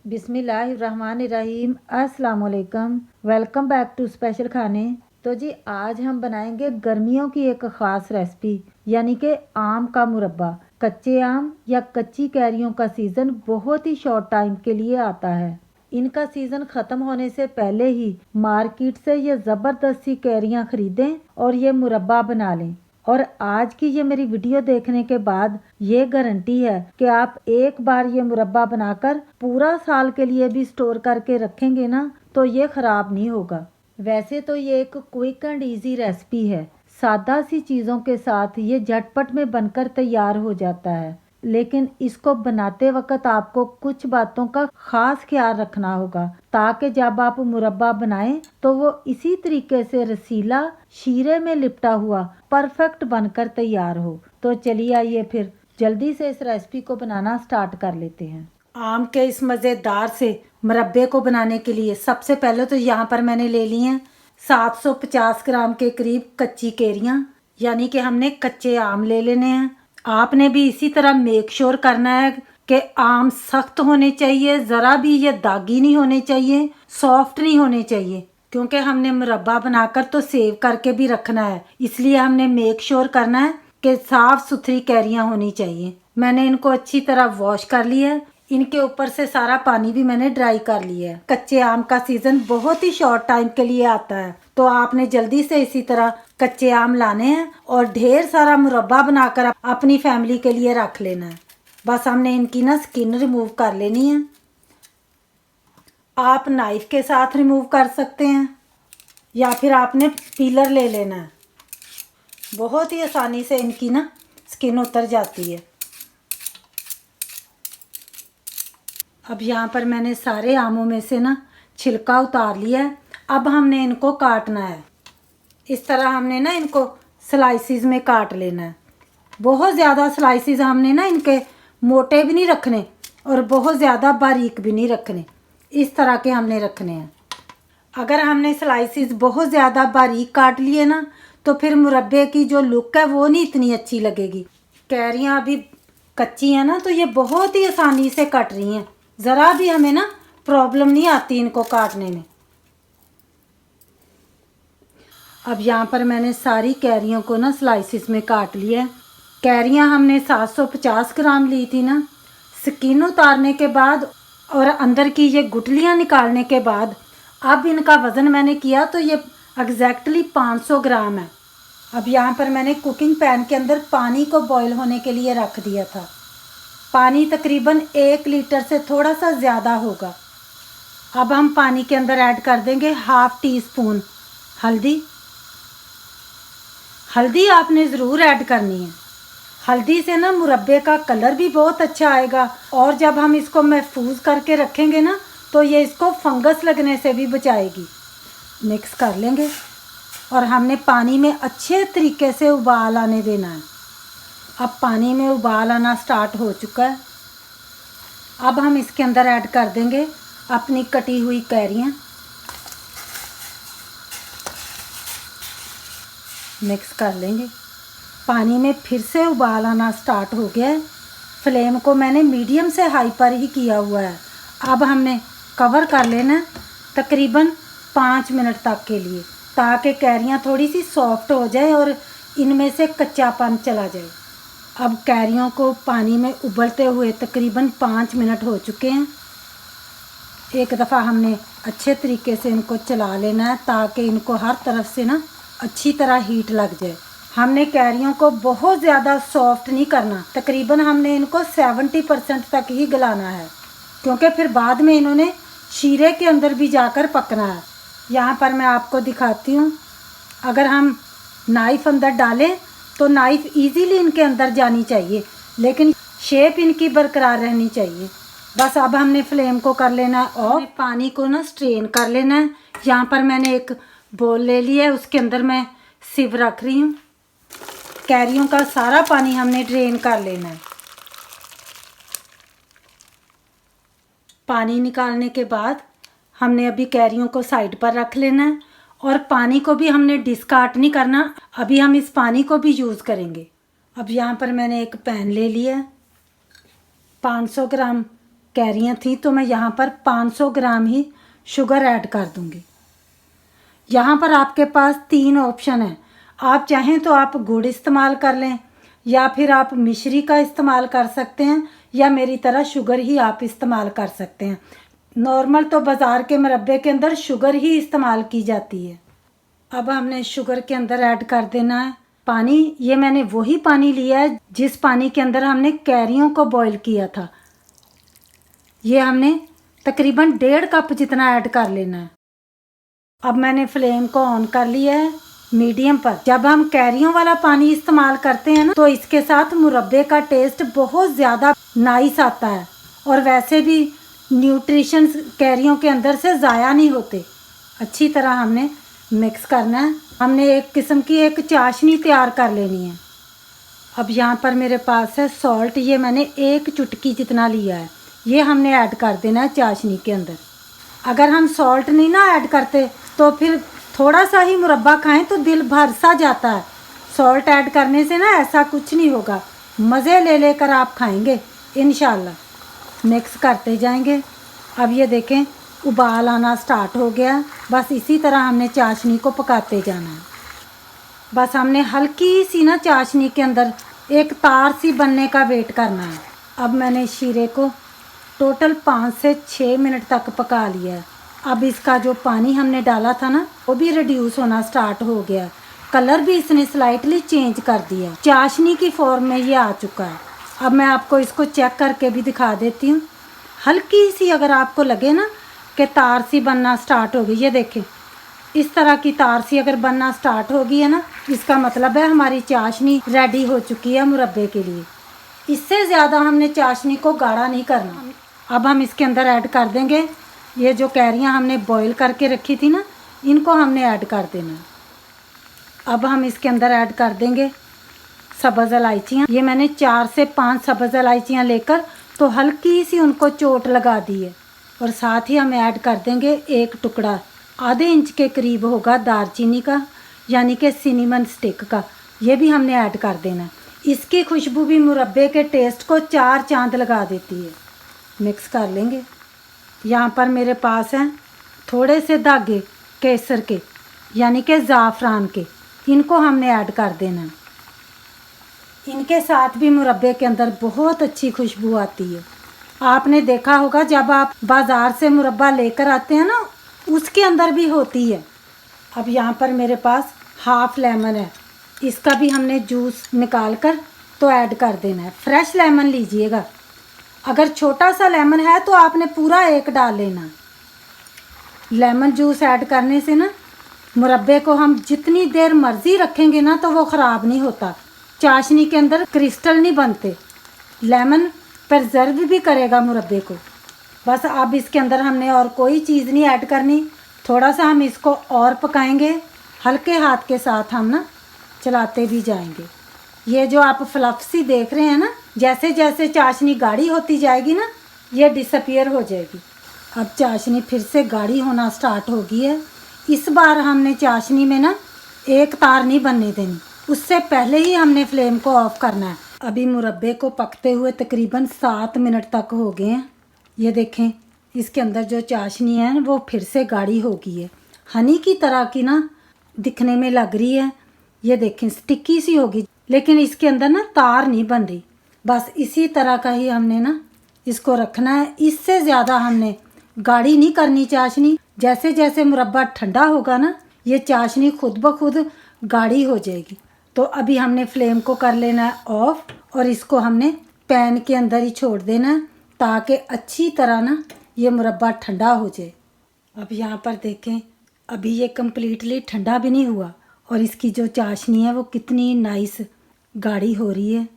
बिस्मिल्लाहिर्रहमानिर्रहीम। अस्सलाम वालेकुम। वेलकम बैक टू स्पेशल खाने। तो जी आज हम बनाएंगे गर्मियों की एक ख़ास रेसिपी, यानी कि आम का मुरब्बा। कच्चे आम या कच्ची कैरियों का सीज़न बहुत ही शॉर्ट टाइम के लिए आता है। इनका सीज़न ख़त्म होने से पहले ही मार्केट से ये ज़बरदस्त सी कैरियाँ ख़रीदें और ये मुरब्बा बना लें। और आज की ये मेरी वीडियो देखने के बाद ये गारंटी है कि आप एक बार ये मुरब्बा बनाकर पूरा साल के लिए भी स्टोर करके रखेंगे ना, तो ये ख़राब नहीं होगा। वैसे तो ये एक क्विक एंड इजी रेसिपी है। सादा सी चीज़ों के साथ ये झटपट में बनकर तैयार हो जाता है, लेकिन इसको बनाते वक्त आपको कुछ बातों का खास ख्याल रखना होगा, ताकि जब आप मुरब्बा बनाएं तो वो इसी तरीके से रसीला, शीरे में लिपटा हुआ परफेक्ट बनकर तैयार हो। तो चलिए आइए फिर जल्दी से इस रेसिपी को बनाना स्टार्ट कर लेते हैं। आम के इस मज़ेदार से मुरब्बे को बनाने के लिए सबसे पहले तो यहाँ पर मैंने ले ली हैं 750 ग्राम के करीब कच्ची कैरियाँ, यानी कि हमने कच्चे आम ले लेने हैं। आपने भी इसी तरह मेक श्योर करना है कि आम सख्त होने चाहिए, ज़रा भी ये दागी नहीं होने चाहिए, सॉफ्ट नहीं होने चाहिए, क्योंकि हमने मुरब्बा बनाकर तो सेव करके भी रखना है। इसलिए हमने मेक श्योर करना है कि साफ सुथरी कैरियाँ होनी चाहिए। मैंने इनको अच्छी तरह वॉश कर लिया है। इनके ऊपर से सारा पानी भी मैंने ड्राई कर लिया है। कच्चे आम का सीजन बहुत ही शॉर्ट टाइम के लिए आता है, तो आपने जल्दी से इसी तरह कच्चे आम लाने हैं और ढेर सारा मुरब्बा बनाकर अपनी फैमिली के लिए रख लेना है। बस हमने इनकी ना स्किन रिमूव कर लेनी है। आप नाइफ के साथ रिमूव कर सकते हैं या फिर आपने पीलर ले लेना है। बहुत ही आसानी से इनकी ना स्किन उतर जाती है। अब यहाँ पर मैंने सारे आमों में से ना छिलका उतार लिया है। अब हमने इनको काटना है। इस तरह हमने ना इनको स्लाइसिस में काट लेना है। बहुत ज़्यादा स्लाइसिस हमने ना इनके मोटे भी नहीं रखने और बहुत ज़्यादा बारीक भी नहीं रखने, इस तरह के हमने रखने हैं। अगर हमने स्लाइसिस बहुत ज़्यादा बारीक काट लिए ना, तो फिर मुरब्बे की जो लुक है वो नहीं इतनी अच्छी लगेगी। कैरियाँ अभी कच्ची हैं ना, तो ये बहुत ही आसानी से कट रही हैं, ज़रा भी हमें ना प्रॉब्लम नहीं आती इनको काटने में। अब यहाँ पर मैंने सारी कैरियों को ना स्लाइसिस में काट लिया है। कैरियाँ हमने 750 ग्राम ली थी ना। स्किन उतारने के बाद और अंदर की ये गुठलियाँ निकालने के बाद अब इनका वज़न मैंने किया तो ये एग्जैक्टली 500 ग्राम है। अब यहाँ पर मैंने कुकिंग पैन के अंदर पानी को बॉईल होने के लिए रख दिया था। पानी तकरीबन 1 लीटर से थोड़ा सा ज़्यादा होगा। अब हम पानी के अंदर ऐड कर देंगे ½ टीस्पून हल्दी। हल्दी आपने ज़रूर ऐड करनी है। हल्दी से ना मुरब्बे का कलर भी बहुत अच्छा आएगा, और जब हम इसको महफूज करके रखेंगे ना, तो ये इसको फंगस लगने से भी बचाएगी। मिक्स कर लेंगे और हमने पानी में अच्छे तरीके से उबाल आने देना है। अब पानी में उबाल आना स्टार्ट हो चुका है। अब हम इसके अंदर ऐड कर देंगे अपनी कटी हुई कैरियाँ। मिक्स कर लेंगे। पानी में फिर से उबाल आना स्टार्ट हो गया है। फ्लेम को मैंने मीडियम से हाई पर ही किया हुआ है। अब हमने कवर कर लेना है तकरीबन 5 मिनट तक के लिए, ताकि कैरियाँ थोड़ी सी सॉफ्ट हो जाए और इनमें से कच्चापन चला जाए। अब कैरियों को पानी में उबलते हुए तकरीबन 5 मिनट हो चुके हैं। एक दफ़ा हमने अच्छे तरीके से इनको चला लेना है, ताकि इनको हर तरफ से ना अच्छी तरह हीट लग जाए। हमने कैरियों को बहुत ज़्यादा सॉफ्ट नहीं करना, तकरीबन हमने इनको 70% तक ही गलाना है, क्योंकि फिर बाद में इन्होंने शीरे के अंदर भी जाकर पकना है। यहाँ पर मैं आपको दिखाती हूँ। अगर हम नाइफ़ अंदर डालें तो नाइफ़ इजीली इनके अंदर जानी चाहिए, लेकिन शेप इनकी बरकरार रहनी चाहिए। बस अब हमने फ्लेम को कर लेना है और पानी को ना स्ट्रेन कर लेना है। यहाँ पर मैंने एक बोल ले लिया है, उसके अंदर मैं सिव रख रही हूँ। कैरियों का सारा पानी हमने ड्रेन कर लेना है। पानी निकालने के बाद हमने अभी कैरियों को साइड पर रख लेना है, और पानी को भी हमने डिस्कार्ड नहीं करना। अभी हम इस पानी को भी यूज़ करेंगे। अब यहाँ पर मैंने एक पैन ले लिया है। 500 ग्राम कैरियाँ थी तो मैं यहाँ पर 500 ग्राम ही शुगर ऐड कर दूँगी। यहाँ पर आपके पास 3 ऑप्शन है, आप चाहें तो आप गुड़ इस्तेमाल कर लें या फिर आप मिश्री का इस्तेमाल कर सकते हैं या मेरी तरह शुगर ही आप इस्तेमाल कर सकते हैं। नॉर्मल तो बाज़ार के मुरब्बे के अंदर शुगर ही इस्तेमाल की जाती है। अब हमने शुगर के अंदर ऐड कर देना है पानी। ये मैंने वही पानी लिया है जिस पानी के अंदर हमने कैरियों को बॉईल किया था। ये हमने तकरीबन 1.5 कप जितना ऐड कर लेना है। अब मैंने फ्लेम को ऑन कर लिया है मीडियम पर। जब हम कैरियों वाला पानी इस्तेमाल करते हैं ना तो इसके साथ मुरब्बे का टेस्ट बहुत ज़्यादा नाइस आता है और वैसे भी न्यूट्रिशन कैरियों के अंदर से ज़ाया नहीं होते। अच्छी तरह हमने मिक्स करना है। हमने एक किस्म की एक चाशनी तैयार कर लेनी है। अब यहाँ पर मेरे पास है सॉल्ट, ये मैंने 1 चुटकी जितना लिया है, ये हमने ऐड कर देना है चाशनी के अंदर। अगर हम सॉल्ट नहीं ना ऐड करते तो फिर थोड़ा सा ही मुरब्बा खाएं तो दिल भर सा जाता है। सॉल्ट ऐड करने से ना ऐसा कुछ नहीं होगा, मज़े ले लेकर आप खाएंगे इंशाल्लाह। मिक्स करते जाएंगे। अब ये देखें उबाल आना स्टार्ट हो गया। बस इसी तरह हमने चाशनी को पकाते जाना है। बस हमने हल्की सी ना चाशनी के अंदर एक तार सी बनने का वेट करना है। अब मैंने शीरे को टोटल 5 से 6 मिनट तक पका लिया है। अब इसका जो पानी हमने डाला था ना वो भी रिड्यूस होना स्टार्ट हो गया। कलर भी इसने स्लाइटली चेंज कर दिया, चाशनी की फॉर्म में ये आ चुका है। अब मैं आपको इसको चेक करके भी दिखा देती हूँ। हल्की सी अगर आपको लगे ना कि तार सी बनना स्टार्ट हो गई, ये देखें इस तरह की तार सी अगर बनना स्टार्ट हो गई है ना, इसका मतलब है हमारी चाशनी रेडी हो चुकी है मुरब्बे के लिए। इससे ज़्यादा हमने चाशनी को गाढ़ा नहीं करना। अब हम इसके अंदर ऐड कर देंगे ये जो कैरियाँ हमने बॉईल करके रखी थी ना, इनको हमने ऐड कर देना। अब हम इसके अंदर ऐड कर देंगे सब्ज़ इलायचियाँ। ये मैंने 4 से 5 सब्ज़ इलायचियाँ लेकर तो हल्की सी उनको चोट लगा दी है। और साथ ही हम ऐड कर देंगे 1 टुकड़ा आधे इंच के करीब होगा दालचीनी का, यानी कि सिनेमन स्टिक का, ये भी हमने ऐड कर देना। इसकी खुशबू भी मुरब्बे के टेस्ट को 4 चांद लगा देती है। मिक्स कर लेंगे। यहाँ पर मेरे पास हैं थोड़े से धागे केसर के, यानी कि ज़ाफ़रान के, इनको हमने ऐड कर देना। इनके साथ भी मुरब्बे के अंदर बहुत अच्छी खुशबू आती है। आपने देखा होगा जब आप बाज़ार से मुरब्बा लेकर आते हैं ना, उसके अंदर भी होती है। अब यहाँ पर मेरे पास हाफ़ लेमन है, इसका भी हमने जूस निकाल कर तो ऐड कर देना है। फ्रेश लेमन लीजिएगा, अगर छोटा सा लेमन है तो आपने पूरा 1 डाल लेना। लेमन जूस ऐड करने से ना मुरब्बे को हम जितनी देर मर्ज़ी रखेंगे ना तो वो ख़राब नहीं होता, चाशनी के अंदर क्रिस्टल नहीं बनते। लेमन प्रिजर्व भी करेगा मुरब्बे को। बस अब इसके अंदर हमने और कोई चीज़ नहीं ऐड करनी। थोड़ा सा हम इसको और पकाएंगे, हल्के हाथ के साथ हम ना चलाते भी जाएंगे। ये जो आप फ्लफ सी देख रहे हैं ना, जैसे जैसे चाशनी गाढ़ी होती जाएगी ना ये डिसअपियर हो जाएगी। अब चाशनी फिर से गाढ़ी होना स्टार्ट हो गई है। इस बार हमने चाशनी में ना एक तार नहीं बनने देनी, उससे पहले ही हमने फ्लेम को ऑफ करना है। अभी मुरब्बे को पकते हुए तकरीबन 7 मिनट तक हो गए हैं। ये देखें इसके अंदर जो चाशनी है वो फिर से गाढ़ी हो गई है, हनी की तरह की ना दिखने में लग रही है। ये देखें स्टिकी सी होगी, लेकिन इसके अंदर ना तार नहीं बन रही। बस इसी तरह का ही हमने ना इसको रखना है, इससे ज़्यादा हमने गाढ़ी नहीं करनी चाशनी। जैसे जैसे मुरब्बा ठंडा होगा ना ये चाशनी खुद ब खुद गाढ़ी हो जाएगी। तो अभी हमने फ्लेम को कर लेना है ऑफ और इसको हमने पैन के अंदर ही छोड़ देना है ताकि अच्छी तरह ना ये मुरब्बा ठंडा हो जाए। अब यहाँ पर देखें अभी ये कम्प्लीटली ठंडा भी नहीं हुआ और इसकी जो चाशनी है वो कितनी नाइस गाढ़ी हो रही है।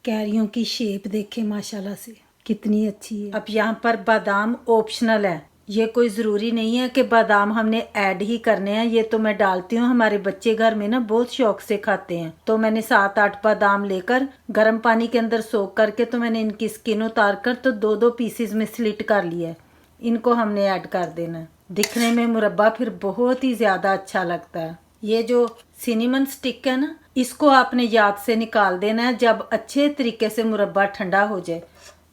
कैरियों की शेप देखें माशाल्लाह से कितनी अच्छी है। अब यहाँ पर बादाम ऑप्शनल है, ये कोई ज़रूरी नहीं है कि बादाम हमने ऐड ही करने हैं। ये तो मैं डालती हूँ, हमारे बच्चे घर में ना बहुत शौक से खाते हैं। तो मैंने 7-8 बादाम लेकर गर्म पानी के अंदर सोख करके तो मैंने इनकी स्किन उतार कर तो 2-2 पीसेस में स्लिट कर लिया है। इनको हमने ऐड कर देना है। दिखने में मुरब्बा फिर बहुत ही ज़्यादा अच्छा लगता है। ये जो सिनेमन स्टिक है ना, इसको आपने याद से निकाल देना है जब अच्छे तरीके से मुरब्बा ठंडा हो जाए।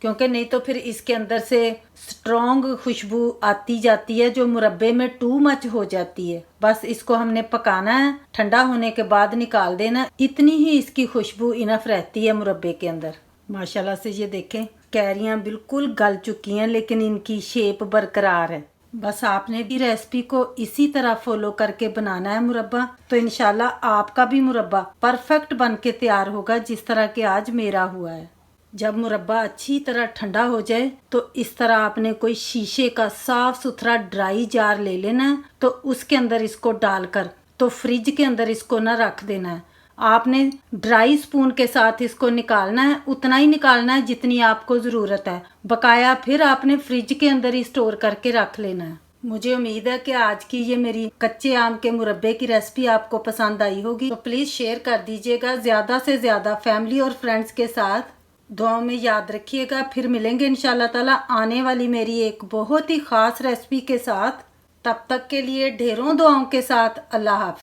क्योंकि नहीं तो फिर इसके अंदर से स्ट्रॉन्ग खुशबू आती जाती है जो मुरब्बे में टू मच हो जाती है। बस इसको हमने पकाना है, ठंडा होने के बाद निकाल देना। इतनी ही इसकी खुशबू इनफ रहती है मुरब्बे के अंदर। माशाल्लाह से ये देखें कैरियां बिल्कुल गल चुकी हैं लेकिन इनकी शेप बरकरार है। बस आपने भी रेसिपी को इसी तरह फॉलो करके बनाना है मुरब्बा, तो इंशाल्लाह आपका भी मुरब्बा परफेक्ट बन के तैयार होगा जिस तरह के आज मेरा हुआ है। जब मुरब्बा अच्छी तरह ठंडा हो जाए तो इस तरह आपने कोई शीशे का साफ सुथरा ड्राई जार ले लेना है, तो उसके अंदर इसको डालकर तो फ्रिज के अंदर इसको ना रख देना है। आपने ड्राई स्पून के साथ इसको निकालना है, उतना ही निकालना है जितनी आपको ज़रूरत है। बकाया फिर आपने फ्रिज के अंदर ही स्टोर करके रख लेना है। मुझे उम्मीद है कि आज की ये मेरी कच्चे आम के मुरब्बे की रेसिपी आपको पसंद आई होगी, तो प्लीज़ शेयर कर दीजिएगा ज़्यादा से ज़्यादा फैमिली और फ्रेंड्स के साथ। दुआओं में याद रखिएगा। फिर मिलेंगे इंशाल्लाह ताला आने वाली मेरी एक बहुत ही ख़ास रेसिपी के साथ। तब तक के लिए ढेरों दुआओं के साथ अल्लाह हाफ़िज़।